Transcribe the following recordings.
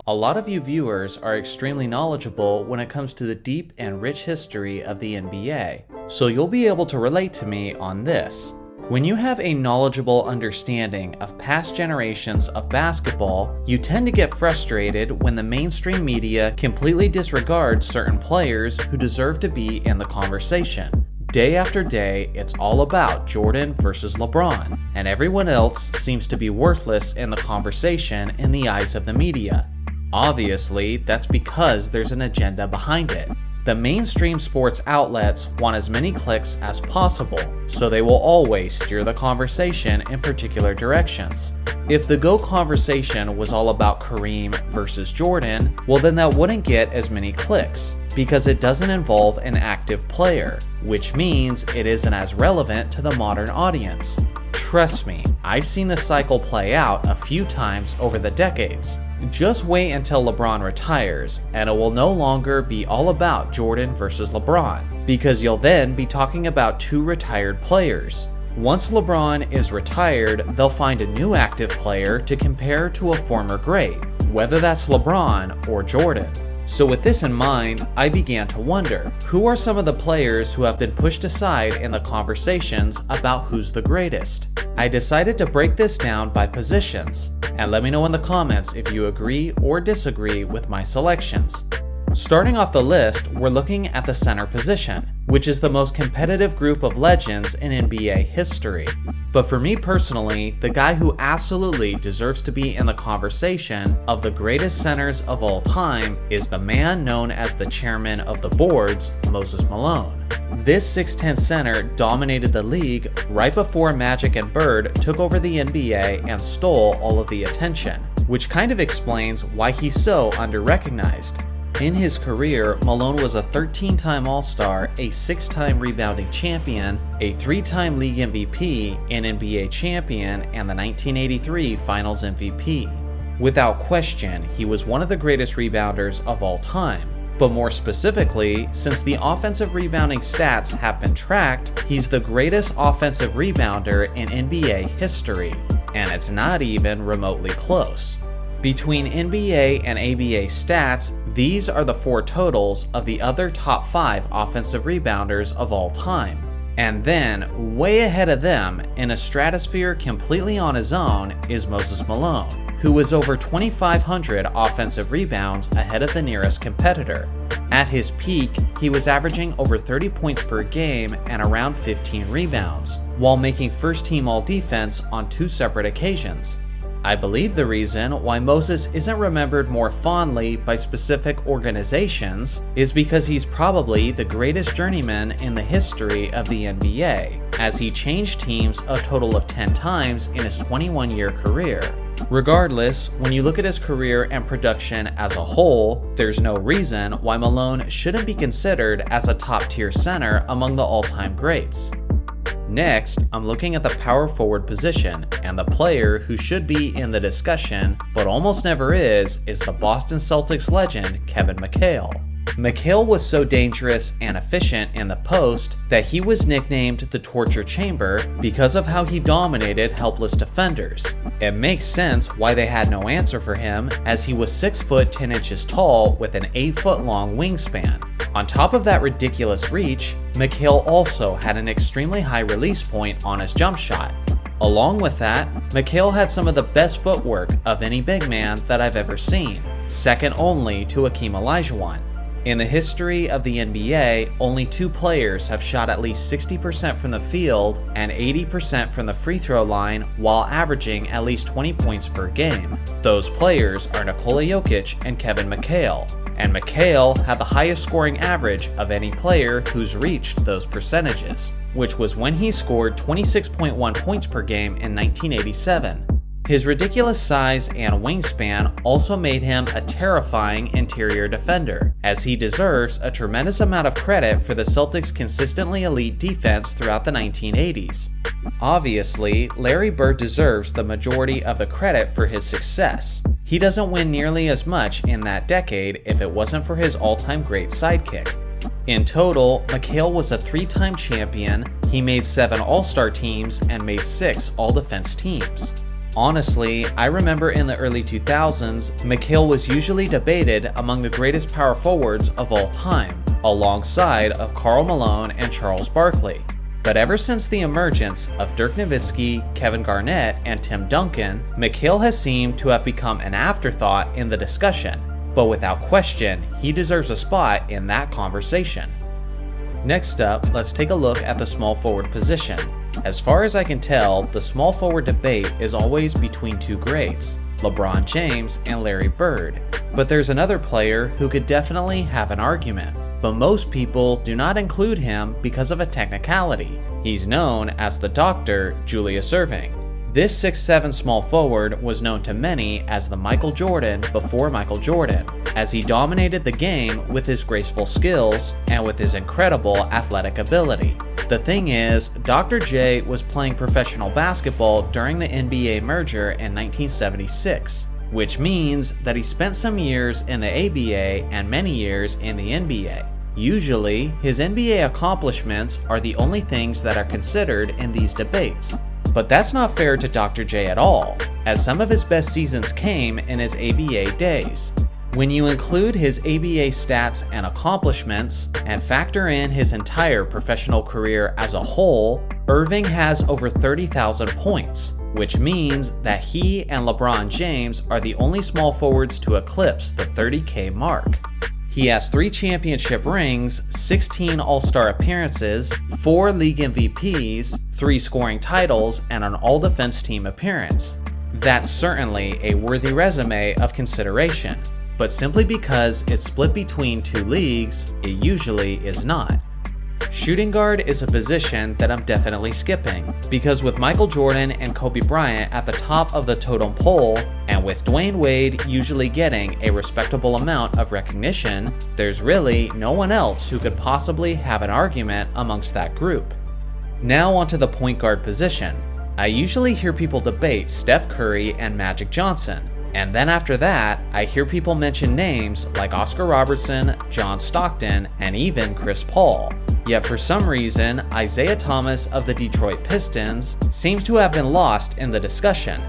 A lot of you viewers are extremely knowledgeable when it comes to the deep and rich history of the NBA, so you'll be able to relate to me on this. When you have a knowledgeable understanding of past generations of basketball, you tend to get frustrated when the mainstream media completely disregards certain players who deserve to be in the conversation. Day after day, it's all about Jordan versus LeBron, and everyone else seems to be worthless in the conversation in the eyes of the media. Obviously, that's because there's an agenda behind it. The mainstream sports outlets want as many clicks as possible, so they will always steer the conversation in particular directions. If the GOAT conversation was all about Kareem versus Jordan, well then that wouldn't get as many clicks, because it doesn't involve an active player, which means it isn't as relevant to the modern audience. Trust me, I've seen this cycle play out a few times over the decades. Just wait until LeBron retires, and it will no longer be all about Jordan versus LeBron, because you'll then be talking about two retired players. Once LeBron is retired, they'll find a new active player to compare to a former great, whether that's LeBron or Jordan. So with this in mind, I began to wonder, who are some of the players who have been pushed aside in the conversations about who's the greatest? I decided to break this down by positions, and let me know in the comments if you agree or disagree with my selections. Starting off the list, we're looking at the center position, which is the most competitive group of legends in NBA history. But for me personally, the guy who absolutely deserves to be in the conversation of the greatest centers of all time is the man known as the chairman of the boards, Moses Malone. This 6'10 center dominated the league right before Magic and Bird took over the NBA and stole all of the attention, which kind of explains why he's so under-recognized. In his career, Malone was a 13-time All-Star, a 6-time rebounding champion, a 3-time league MVP, an NBA champion, and the 1983 Finals MVP. Without question, he was one of the greatest rebounders of all time. But more specifically, since the offensive rebounding stats have been tracked, he's the greatest offensive rebounder in NBA history, and it's not even remotely close. Between NBA and ABA stats, these are the four totals of the other top 5 offensive rebounders of all time. And then, way ahead of them, in a stratosphere completely on his own, is Moses Malone, who was over 2,500 offensive rebounds ahead of the nearest competitor. At his peak, he was averaging over 30 points per game and around 15 rebounds, while making first-team All-Defense on 2 separate occasions. I believe the reason why Moses isn't remembered more fondly by specific organizations is because he's probably the greatest journeyman in the history of the NBA, as he changed teams a total of 10 times in his 21-year career. Regardless, when you look at his career and production as a whole, there's no reason why Malone shouldn't be considered as a top-tier center among the all-time greats. Next, I'm looking at the power forward position, and the player who should be in the discussion, but almost never is the Boston Celtics legend Kevin McHale. McHale was so dangerous and efficient in the post that he was nicknamed the torture chamber because of how he dominated helpless defenders. It makes sense why they had no answer for him, as he was 6 foot 10 inches tall with an 8 foot long wingspan. On top of that ridiculous reach, McHale also had an extremely high release point on his jump shot. Along with that, McHale had some of the best footwork of any big man that I've ever seen, second only to Hakeem Olajuwon. In the history of the NBA, only 2 players have shot at least 60% from the field and 80% from the free throw line while averaging at least 20 points per game. Those players are Nikola Jokic and Kevin McHale, and McHale had the highest scoring average of any player who's reached those percentages, which was when he scored 26.1 points per game in 1987. His ridiculous size and wingspan also made him a terrifying interior defender, as he deserves a tremendous amount of credit for the Celtics' consistently elite defense throughout the 1980s. Obviously, Larry Bird deserves the majority of the credit for his success. He doesn't win nearly as much in that decade if it wasn't for his all-time great sidekick. In total, McHale was a 3-time champion, he made 7 All-Star teams and made 6 All-Defense teams. Honestly, I remember in the early 2000s, McHale was usually debated among the greatest power forwards of all time, alongside of Karl Malone and Charles Barkley. But ever since the emergence of Dirk Nowitzki, Kevin Garnett, and Tim Duncan, McHale has seemed to have become an afterthought in the discussion, but without question, he deserves a spot in that conversation. Next up, let's take a look at the small forward position. As far as I can tell, the small forward debate is always between two greats, LeBron James and Larry Bird. But there's another player who could definitely have an argument, but most people do not include him because of a technicality. He's known as the Dr. Julius Erving. This 6'7" small forward was known to many as the Michael Jordan before Michael Jordan, as he dominated the game with his graceful skills and with his incredible athletic ability. The thing is, Dr. J was playing professional basketball during the NBA merger in 1976, which means that he spent some years in the ABA and many years in the NBA. Usually, his NBA accomplishments are the only things that are considered in these debates. But that's not fair to Dr. J at all, as some of his best seasons came in his ABA days. When you include his ABA stats and accomplishments, and factor in his entire professional career as a whole, Erving has over 30,000 points, which means that he and LeBron James are the only small forwards to eclipse the 30K mark. He has 3 championship rings, 16 All-Star appearances, 4 league MVPs, 3 scoring titles, and an All-Defense Team appearance. That's certainly a worthy resume of consideration, but simply because it's split between 2 leagues, it usually is not. Shooting guard is a position that I'm definitely skipping, because with Michael Jordan and Kobe Bryant at the top of the totem pole, and with Dwayne Wade usually getting a respectable amount of recognition, there's really no one else who could possibly have an argument amongst that group. Now onto the point guard position. I usually hear people debate Steph Curry and Magic Johnson, and then after that, I hear people mention names like Oscar Robertson, John Stockton, and even Chris Paul. Yet for some reason, Isaiah Thomas of the Detroit Pistons seems to have been lost in the discussion.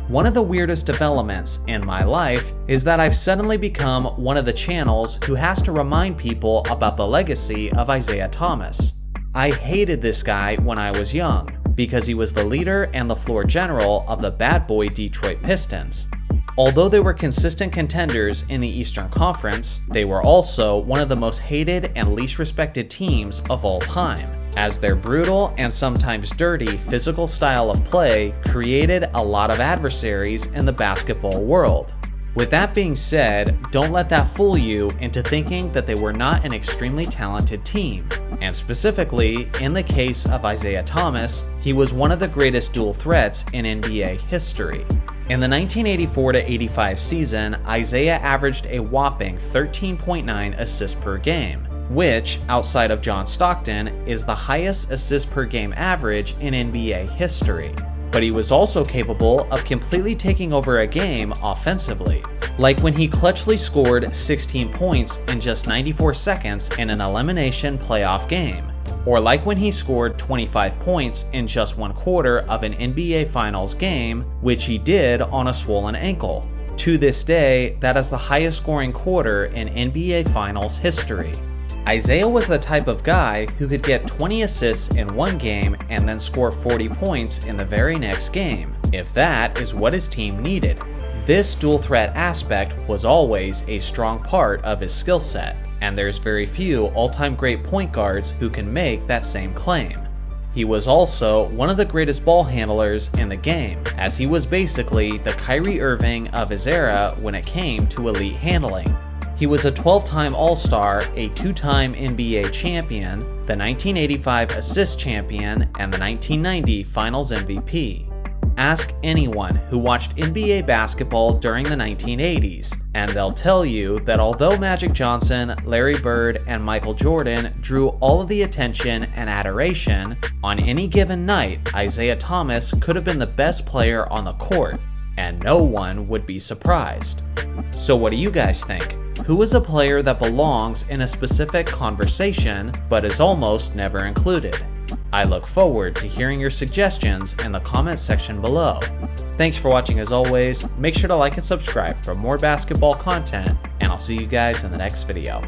One of the weirdest developments in my life is that I've suddenly become one of the channels who has to remind people about the legacy of Isaiah Thomas. I hated this guy when I was young, because he was the leader and the floor general of the bad boy Detroit Pistons. Although they were consistent contenders in the Eastern Conference, they were also one of the most hated and least respected teams of all time, as their brutal and sometimes dirty physical style of play created a lot of adversaries in the basketball world. With that being said, don't let that fool you into thinking that they were not an extremely talented team, and specifically, in the case of Isaiah Thomas, he was one of the greatest dual threats in NBA history. In the 1984-85 season, Isaiah averaged a whopping 13.9 assists per game, which, outside of John Stockton, is the highest assists per game average in NBA history. But he was also capable of completely taking over a game offensively, like when he clutchly scored 16 points in just 94 seconds in an elimination playoff game, or like when he scored 25 points in just 1 quarter of an NBA Finals game, which he did on a swollen ankle. To this day, that is the highest scoring quarter in NBA Finals history. Isaiah was the type of guy who could get 20 assists in one game and then score 40 points in the very next game, if that is what his team needed. This dual threat aspect was always a strong part of his skill set, and there's very few all-time great point guards who can make that same claim. He was also one of the greatest ball handlers in the game, as he was basically the Kyrie Irving of his era when it came to elite handling. He was a 12-time All-Star, a 2-time NBA champion, the 1985 assist champion, and the 1990 Finals MVP. Ask anyone who watched NBA basketball during the 1980s, and they'll tell you that although Magic Johnson, Larry Bird, and Michael Jordan drew all of the attention and adoration, on any given night, Isaiah Thomas could have been the best player on the court, and no one would be surprised. So what do you guys think? Who is a player that belongs in a specific conversation, but is almost never included? I look forward to hearing your suggestions in the comment section below. Thanks for watching as always. Make sure to like and subscribe for more basketball content, and I'll see you guys in the next video.